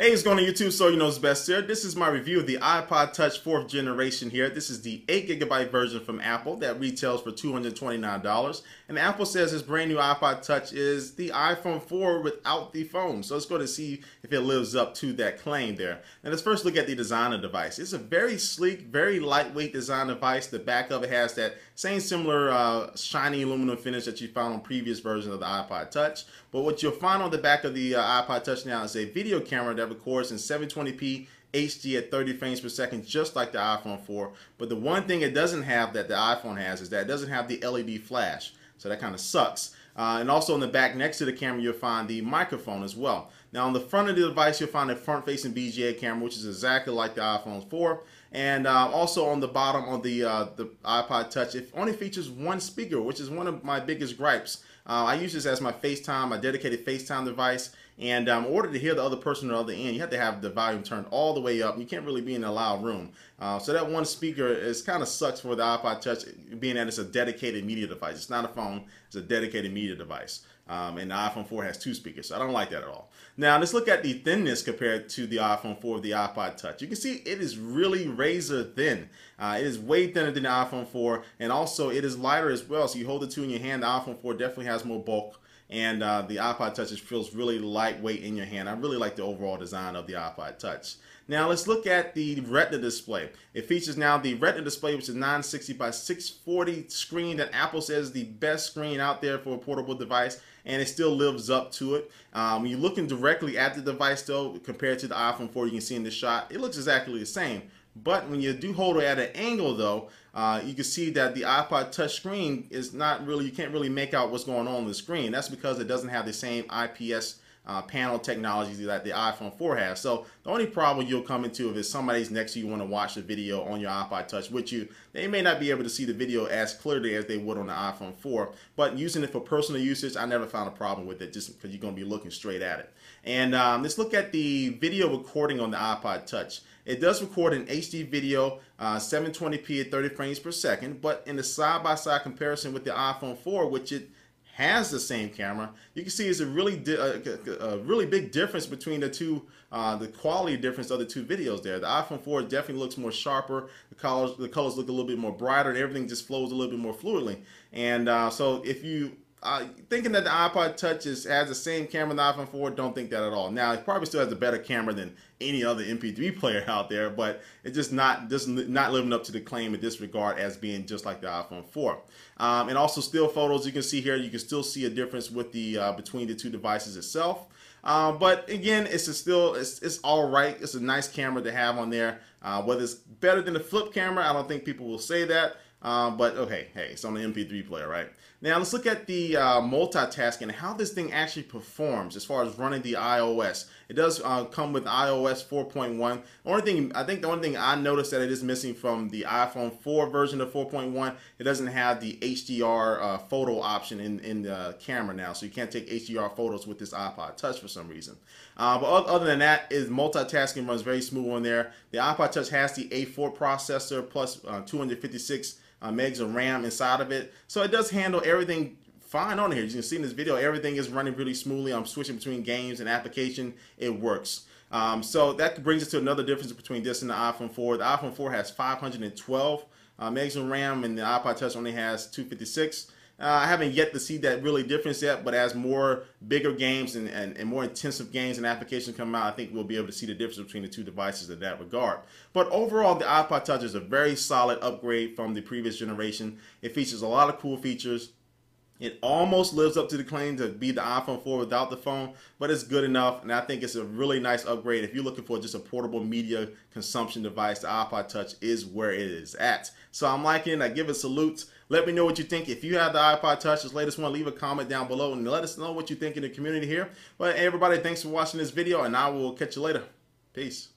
Hey, what's going on YouTube? So you know it's best here. This is my review of the iPod Touch 4th generation here. This is the 8GB version from Apple that retails for $229. And Apple says this brand new iPod Touch is the iPhone 4 without the phone. So let's go to see if it lives up to that claim there. Now let's first look at the design of the device. It's a very sleek, very lightweight design device. The back of it has that same similar shiny aluminum finish that you found on previous versions of the iPod Touch. But what you'll find on the back of the iPod Touch now is a video camera that records in 720p HD at 30 frames per second, just like the iPhone 4. But the one thing it doesn't have that the iPhone has is that it doesn't have the LED flash. So that kind of sucks. And also in the back next to the camera, you'll find the microphone as well. Now on the front of the device, you'll find a front-facing BGA camera, which is exactly like the iPhone 4. And also on the bottom of the iPod Touch, it only features one speaker, which is one of my biggest gripes. I use this as my FaceTime, my dedicated FaceTime device. And in order to hear the other person on the other end, you have to have the volume turned all the way up. You can't really be in a loud room. So that one speaker is kind of sucks for the iPod Touch, being that it's a dedicated media device. It's not a phone, it's a dedicated media device. And the iPhone 4 has two speakers, so I don't like that at all. Now let's look at the thinness compared to the iPhone 4 of the iPod Touch. You can see it is really razor thin. It is way thinner than the iPhone 4, and also it is lighter as well. So you hold the two in your hand, the iPhone 4 definitely has more bulk. And the iPod Touch feels really lightweight in your hand. I really like the overall design of the iPod Touch. Now let's look at the Retina display. It features now the Retina display, which is 960 by 640 screen that Apple says is the best screen out there for a portable device, and it still lives up to it. When you're looking directly at the device though, compared to the iPhone 4, you can see in the shot, it looks exactly the same. But when you do hold it at an angle though, you can see that the iPod Touch screen is not really, you can't really make out what's going on the screen. That's because it doesn't have the same IPS panel technology that the iPhone 4 has. So the only problem you'll come into if somebody's next to you want to watch the video on your iPod Touch with you, they may not be able to see the video as clearly as they would on the iPhone 4. But using it for personal usage, I never found a problem with it, just because you're going to be looking straight at it. And let's look at the video recording on the iPod Touch. It does record an HD video, 720p at 30 frames per second, but in the side-by-side comparison with the iPhone 4, which it has the same camera, you can see it's a really big difference between the two, the quality difference of the two videos there. The iPhone 4 definitely looks more sharper, the colors look a little bit more brighter, and everything just flows a little bit more fluidly. And so if you thinking that the iPod Touch has the same camera in the iPhone 4, don't think that at all. Now, it probably still has a better camera than any other MP3 player out there, but it's just not living up to the claim in this regard as being just like the iPhone 4. And also still photos, you can see here, you can still see a difference with the between the two devices itself. But again, it's all right. It's a nice camera to have on there. Whether it's better than the flip camera, I don't think people will say that. But okay, hey, it's on the MP3 player, right? Now let's look at the multitasking and how this thing actually performs as far as running the iOS. It does come with iOS 4.1. The only thing I noticed that it is missing from the iPhone 4 version of 4.1, it doesn't have the HDR photo option in the camera now, so you can't take HDR photos with this iPod Touch for some reason. But other than that, multitasking runs very smooth on there. The iPod Touch has the A4 processor plus 256 megs of RAM inside of it, so it does handle everything fine on here. As you can see in this video, everything is running really smoothly. I'm switching between games and application. It works. So that brings us to another difference between this and the iPhone 4. The iPhone 4 has 512 megs of RAM, and the iPod Touch only has 256. I haven't yet to see that really difference yet, but as more bigger games and more intensive games and applications come out, I think we'll be able to see the difference between the two devices in that regard. But overall, the iPod Touch is a very solid upgrade from the previous generation. It features a lot of cool features. It almost lives up to the claim to be the iPhone 4 without the phone, but it's good enough, and I think it's a really nice upgrade. If you're looking for just a portable media consumption device, the iPod Touch is where it is at. So I'm liking it. I give it salutes. Let me know what you think. If you have the iPod Touch, this latest one, leave a comment down below and let us know what you think in the community here. But everybody, thanks for watching this video, and I will catch you later. Peace.